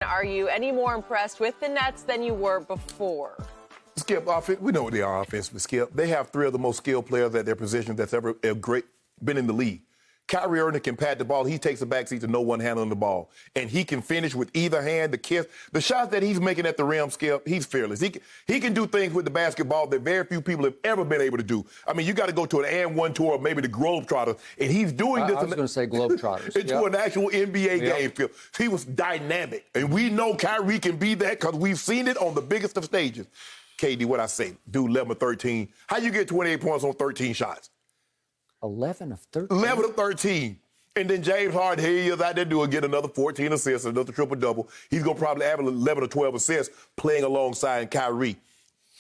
Are you any more impressed with the Nets than you were before? Skip, offense, we know what they are offensively, Skip. They have three of the most skilled players at their position that's ever been in the league. Kyrie Irving can pat the ball. He takes a backseat to no one handling the ball. And he can finish with either hand, the kiss. The shots that he's making at the rim, Skip, he's fearless. He can do things with the basketball that very few people have ever been able to do. I mean, you got to go to an and one tour of maybe the Globetrotters, and he's doing this. I was going to say Globetrotters. Into an actual NBA game, Skip. He was dynamic. And we know Kyrie can be that because we've seen it on the biggest of stages. KD, what I say, do 11 or 13. How you get 28 points on 13 shots? 11 of 13? 11 of 13. And then James Harden, here he is out there get another 14 assists, another triple-double. He's going to probably average 11 or 12 assists playing alongside Kyrie.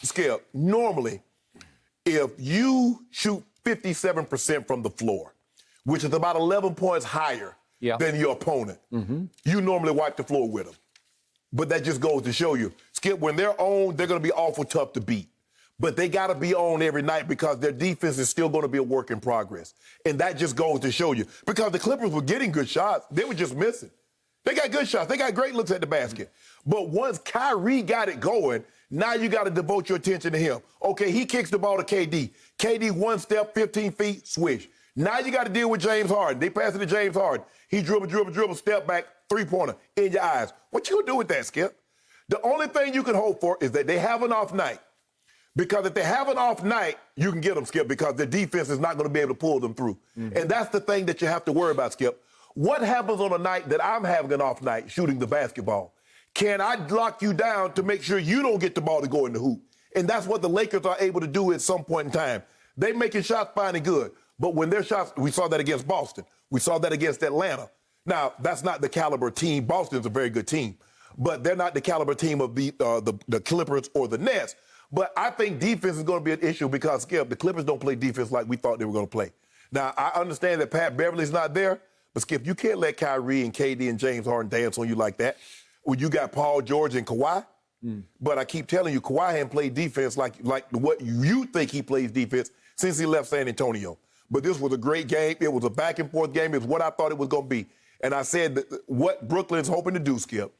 Skip, normally, if you shoot 57% from the floor, which is about 11 points higher than your opponent, you normally wipe the floor with them. But that just goes to show you, Skip, when they're on, they're going to be awful tough to beat. But they got to be on every night because their defense is still going to be a work in progress. And that just goes to show you. Because the Clippers were getting good shots, they were just missing. They got good shots. They got great looks at the basket. But once Kyrie got it going, now you got to devote your attention to him. Okay, he kicks the ball to KD. KD one step, 15 feet, swish. Now you got to deal with James Harden. They pass it to James Harden. He dribble, step back, three-pointer, in your eyes. What you going to do with that, Skip? The only thing you can hope for is that they have an off night. Because if they have an off night, you can get them, Skip, because the defense is not going to be able to pull them through. And that's the thing that you have to worry about, Skip. What happens on a night that I'm having an off night shooting the basketball? Can I lock you down to make sure you don't get the ball to go in the hoop? And that's what the Lakers are able to do at some point in time. They making shots fine and good. But when their shots, we saw that against Boston. We saw that against Atlanta. Now, that's not the caliber team. Boston's a very good team. But they're not the caliber team of the Clippers or the Nets. But I think defense is going to be an issue because, Skip, the Clippers don't play defense like we thought they were going to play. Now, I understand that Pat Beverly's not there, but, Skip, you can't let Kyrie and KD and James Harden dance on you like that when you got Paul George and Kawhi. But I keep telling you, Kawhi hasn't played defense like what you think he plays defense since he left San Antonio. But this was a great game. It was a back-and-forth game. It was what I thought it was going to be. And I said that what Brooklyn's hoping to do, Skip,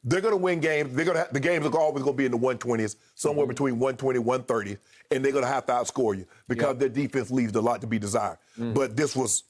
they're going to win games. The games are always going to be in the 120s, somewhere between 120 and 130, and they're going to have to outscore you because their defense leaves a lot to be desired. But this was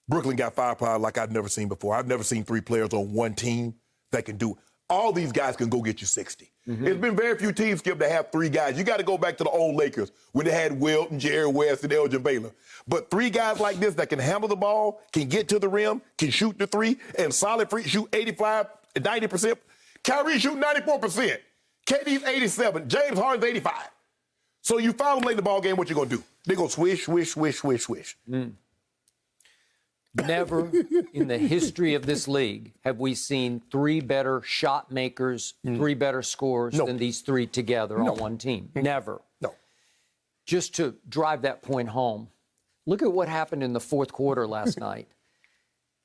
Brooklyn got firepower like I've never seen before. I've never seen three players on one team that can do it. All these guys can go get you 60. There's been very few teams, Skip, that have three guys. You got to go back to the old Lakers when they had Wilt and Jerry West and Elgin Baylor. But three guys like this that can handle the ball, can get to the rim, can shoot the three, and solid free, shoot 85, 90%. Kyrie shoot 94%. KD's 87. James Harden's 85. So you foul them late in the ball game, what you going to do? They're going to swish, swish, swish, swish, swish. Never in the history of this league have we seen three better shot makers, three better scorers than these three together on one team. Never. No. Just to drive that point home, look at what happened in the fourth quarter last night.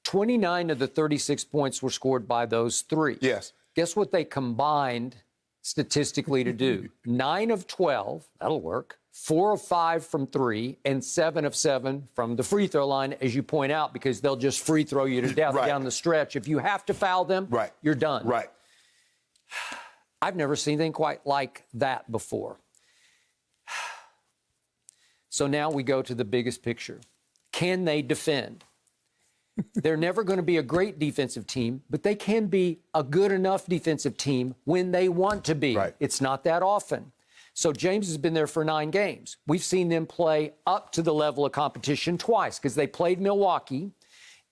29 of the 36 points were scored by those three. Yes. Guess what they combined statistically to do? 9 of 12, that'll work. 4 of 5 from 3, and 7 of 7 from the free throw line, as you point out, because they'll just free throw you to death down the stretch. If you have to foul them, you're done. Right. I've never seen anything quite like that before. So now we go to the biggest picture. Can they defend? They're never going to be a great defensive team, but they can be a good enough defensive team when they want to be. Right. It's not that often. So James has been there for 9 games. We've seen them play up to the level of competition twice because they played Milwaukee,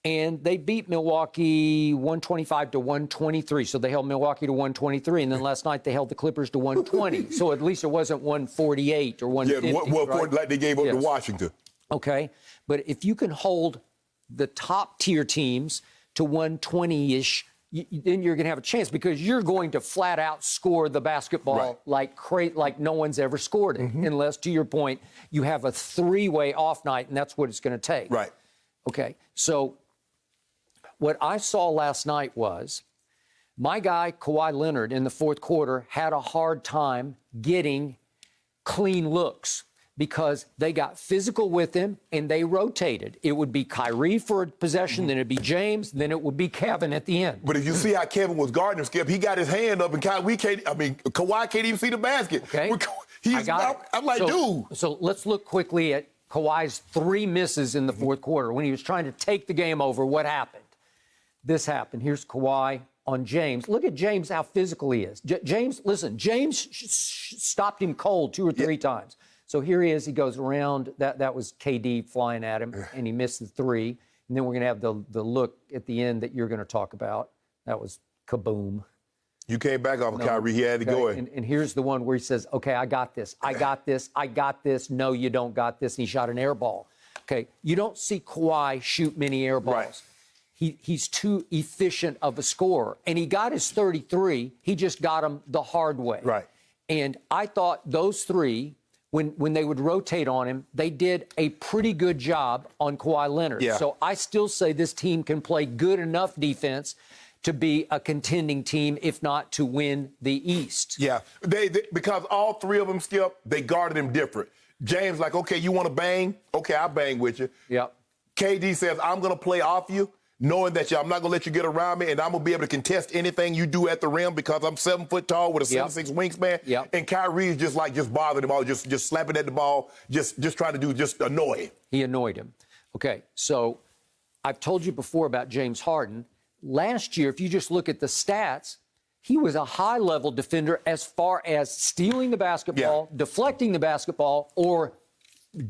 and they beat Milwaukee 125 to 123. So they held Milwaukee to 123, and then last night they held the Clippers to 120. So at least it wasn't 148 or 150. Yeah, right? like they gave up to Washington. Okay, but if you can hold the top-tier teams to 120-ish, then you're going to have a chance because you're going to flat-out score the basketball like no one's ever scored it, unless, to your point, you have a three-way off night, and that's what it's going to take. Right. Okay, so what I saw last night was my guy, Kawhi Leonard, in the fourth quarter had a hard time getting clean looks. because they got physical with him and they rotated. It would be Kyrie for a possession, then it'd be James, then it would be Kevin at the end. But if you see how Kevin was guarding him, Skip, he got his hand up and Kawhi can't even see the basket. Okay. I'm like, dude. So let's look quickly at Kawhi's 3 misses in the fourth quarter. When he was trying to take the game over, what happened? This happened. Here's Kawhi on James. Look at James, how physical he is. James stopped him cold 2 or 3 times. So here he is. He goes around. That was KD flying at him, and he missed the 3. And then we're going to have the look at the end that you're going to talk about. That was kaboom. You came back off of Kyrie. He had to go in. And here's the one where he says, okay, I got this. I got this. I got this. No, you don't got this. And he shot an air ball. Okay, you don't see Kawhi shoot many air balls. Right. He's too efficient of a scorer. And he got his 33. He just got them the hard way. Right. And I thought those 3, when they would rotate on him, they did a pretty good job on Kawhi Leonard. Yeah. So I still say this team can play good enough defense to be a contending team, if not to win the East. Yeah, because all 3 of them, Skip, they guarded him different. James, like, okay, you want to bang? Okay, I'll bang with you. Yep. KD says, I'm going to play off you, knowing that I'm not going to let you get around me, and I'm going to be able to contest anything you do at the rim because I'm 7 foot tall with a 7'6" wingspan. Yep. And Kyrie is just bothering him all, just slapping at the ball, just trying to annoy him. He annoyed him. Okay, so I've told you before about James Harden. Last year, if you just look at the stats, he was a high-level defender as far as stealing the basketball, deflecting the basketball, or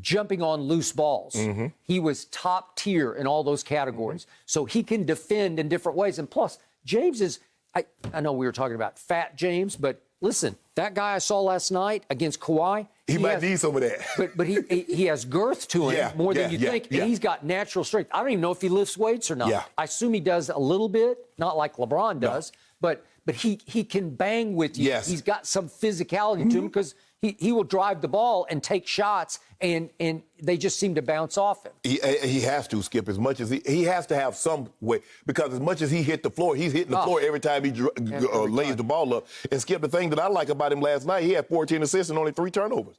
jumping on loose balls. He was top tier in all those categories. So he can defend in different ways. And plus, James is, I know we were talking about fat James, but listen, that guy I saw last night against Kawhi, he might need some of that. But he has girth to him more than you think. And he's got natural strength. I don't even know if he lifts weights or not. Yeah. I assume he does a little bit, not like LeBron does, but he can bang with you. Yes. He's got some physicality to him because he will drive the ball and take shots, and they just seem to bounce off him. He has to, Skip, as much as he has to have some way, because as much as he hit the floor, he's hitting the floor every time he lays the ball up. And Skip, the thing that I like about him last night, he had 14 assists and only 3 turnovers.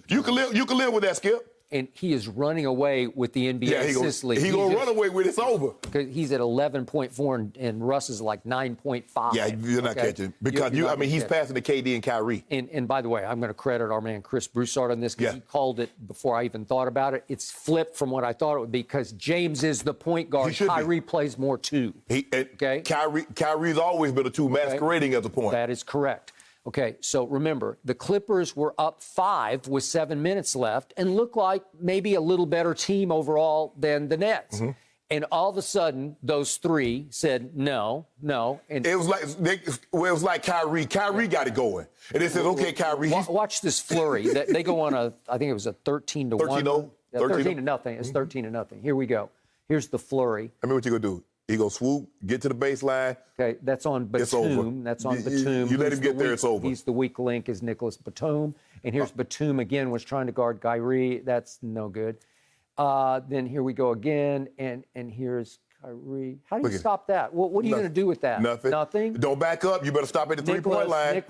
You can live with that, Skip. And he is running away with the NBA assist league. He's going to run away with it. It's over. Because he's at 11.4 and Russ is like 9.5. Yeah, you're not catching. Because, he's passing to KD and Kyrie. And by the way, I'm going to credit our man Chris Broussard on this because he called it before I even thought about it. It's flipped from what I thought it would be because James is the point guard. Kyrie plays more two. Kyrie's always been a two, masquerading as a point. That is correct. Okay, so remember, the Clippers were up 5 with 7 minutes left and looked like maybe a little better team overall than the Nets. And all of a sudden, those 3 said no. And it was like Kyrie. Kyrie got it going. And they said, okay, Kyrie. Watch this flurry. They go on I think it was a 13-1. 13-0. 13-0. It's 13-0. Here we go. Here's the flurry. I mean, what you going to do? He go swoop, get to the baseline. Okay, that's on Batum. It's over. That's on Batum. You let him get there, it's over. He's the weak link is Nicholas Batum. And here's Batum again, was trying to guard Kyrie. That's no good. Then here we go again, and here's Kyrie. How do you stop that? What are you going to do with that? Nothing. Don't back up. You better stop at the three-point line.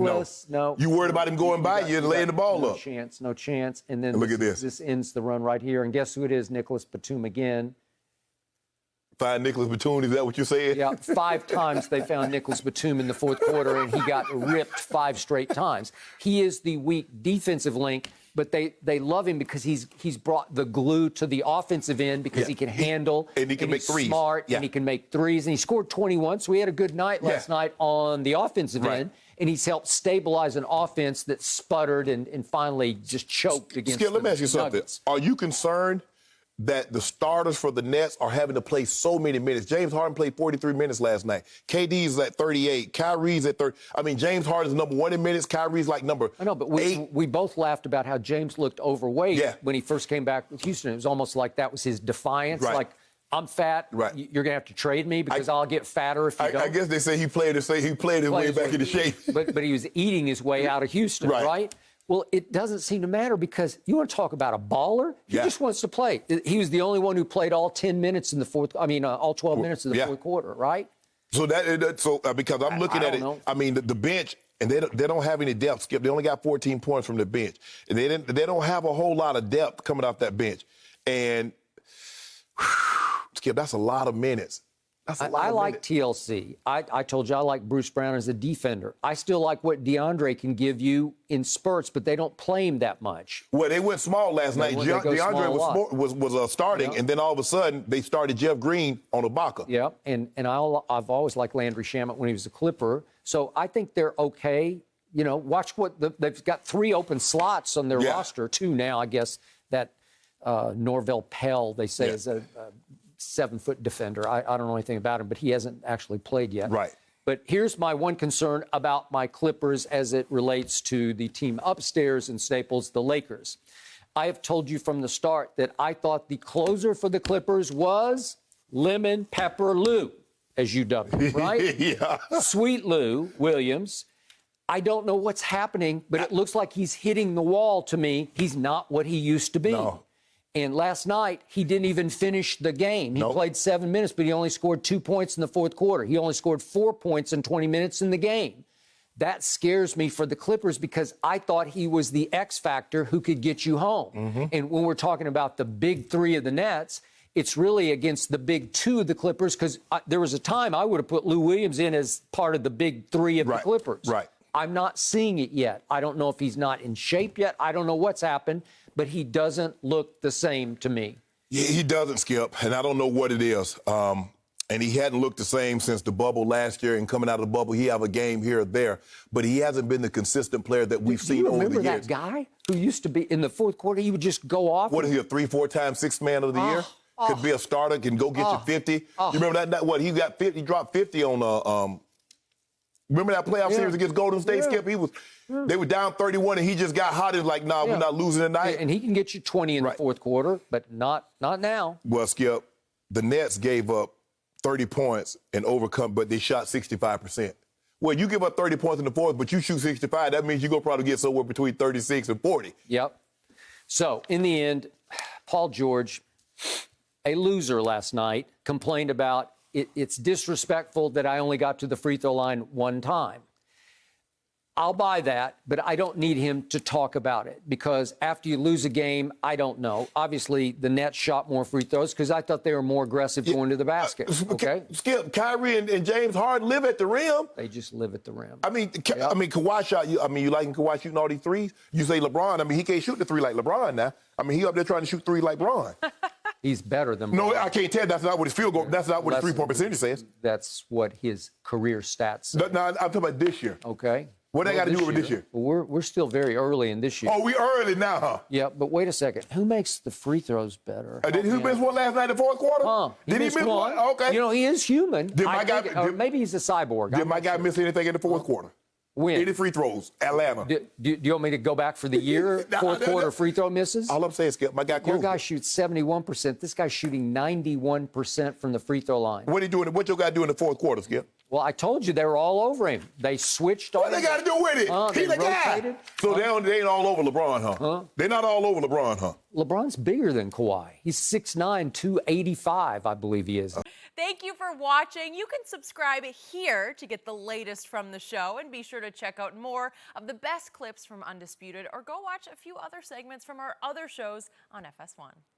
No. You worried about him going by you and laying the ball up. No chance. And then look at this. This ends the run right here. And guess who it is? Nicholas Batum again. Find Nicholas Batum, is that what you're saying? Yeah, 5 times they found Nicholas Batum in the fourth quarter, and he got ripped 5 straight times. He is the weak defensive link, but they love him because he's brought the glue to the offensive end because he can handle, and he can make threes. Smart, and he can make threes, and he scored 21, so he had a good night last night on the offensive end, and he's helped stabilize an offense that sputtered and finally just choked against Skip, let me ask you something. Nuggets. Are you concerned that the starters for the Nets are having to play so many minutes? James Harden played 43 minutes last night. KD's at 38. Kyrie's at 30. I mean, James Harden's number 1 in minutes. Kyrie's like number 8. I know, but we both laughed about how James looked overweight when he first came back with Houston. It was almost like that was his defiance. Right. Like, I'm fat. Right. You're going to have to trade me because I'll get fatter if you don't. I guess they say he played his way back into shape. But he was eating his way out of Houston, right? Well, it doesn't seem to matter because you want to talk about a baller? He just wants to play. He was the only one who played all 10 minutes in the fourth. I mean, all 12 minutes in the fourth quarter, right? So because I'm looking at it, I mean, the bench, And they don't have any depth, Skip. They only got 14 points from the bench. And they don't have a whole lot of depth coming off that bench. And, Skip, that's a lot of minutes. That's a lot I of like minutes. TLC. I told you I like Bruce Brown as a defender. I still like what DeAndre can give you in spurts, but they don't play him that much. Well, they went small last night. They go small a DeAndre was starting, Yeah. and then all of a sudden they started Jeff Green on Ibaka. Yeah, and I've always liked Landry Shamet when he was a Clipper. So I think they're okay. You know, watch what they've got 3 open slots on their roster, 2 now. I guess that Norvell Pell, they say, is a 7-foot defender. I don't know anything about him, but he hasn't actually played yet. Right. But here's my one concern about my Clippers as it relates to the team upstairs in Staples, the Lakers. I have told you from the start that I thought the closer for the Clippers was Lemon Pepper Lou, as you dubbed him, right? Yeah. Sweet Lou Williams. I don't know what's happening, but it looks like he's hitting the wall to me. He's not what he used to be. No. And last night, he didn't even finish the game. He played 7 minutes, but he only scored 2 points in the fourth quarter. He only scored 4 points in 20 minutes in the game. That scares me for the Clippers because I thought he was the X factor who could get you home. And when we're talking about the big 3 of the Nets, it's really against the big 2 of the Clippers because there was a time I would have put Lou Williams in as part of the big 3 of the Clippers. Right. I'm not seeing it yet. I don't know if he's not in shape yet. I don't know what's happened, but he doesn't look the same to me. Yeah, he doesn't, Skip, and I don't know what it is. And he hadn't looked the same since the bubble last year, and coming out of the bubble, he have a game here or there, but he hasn't been the consistent player that we've seen over the years. Do you remember that guy who used to be in the fourth quarter? He would just go off. What is he, a 3-4 time sixth man of the year? Could be a starter, can go get you 50. You remember that? What he got 50? He dropped 50 on. Remember that playoff series against Golden State, Skip? They were down 31, and he just got hot. And like, nah, we're not losing tonight. And he can get you 20 in the fourth quarter, but not now. Well, Skip, the Nets gave up 30 points and overcome, but they shot 65%. Well, you give up 30 points in the fourth, but you shoot 65, that means you're going to probably get somewhere between 36 and 40. Yep. So, in the end, Paul George, a loser last night, complained about it's disrespectful that I only got to the free throw line 1 time. I'll buy that, but I don't need him to talk about it because after you lose a game, I don't know. Obviously, the Nets shot more free throws because I thought they were more aggressive going to the basket. Okay, Skip, Kyrie and James Harden live at the rim. They just live at the rim. I mean, Kawhi shot you. I mean, you liking Kawhi shooting all these threes? You say LeBron. I mean, he can't shoot the 3 like LeBron now. I mean, he up there trying to shoot 3 like LeBron. He's better than No, LeBron. I can't tell. That's not what his field goal. That's not what his 3-point percentage says. That's what his career stats say. No, I'm talking about this year. Okay. What they got to do with this year? Well, we're still very early in this year. Oh, we early now, huh? Yeah, but wait a second. Who makes the free throws better? Did he miss one last night in the fourth quarter? Did he missed miss one? Okay. You know, he is human. Did my guy- Or maybe he's a cyborg. Did my guy miss anything in the fourth quarter? When? Any free throws? Atlanta. Do you want me to go back for the year? Fourth quarter free throw misses? All I'm saying is, Skip, my guy Your closed. guy shoots 71%. This guy's shooting 91% from the free throw line. What he doing? What your guy do in the fourth quarter, Skip? Well, I told you they were all over him. They switched on What they got to do with it? He's they the guy. rotated. So they ain't all over LeBron, huh? They're not all over LeBron, huh? LeBron's bigger than Kawhi. He's 6'9", 285, I believe he is. Thank you for watching. You can subscribe here to get the latest from the show, and be sure to check out more of the best clips from Undisputed, or go watch a few other segments from our other shows on FS1.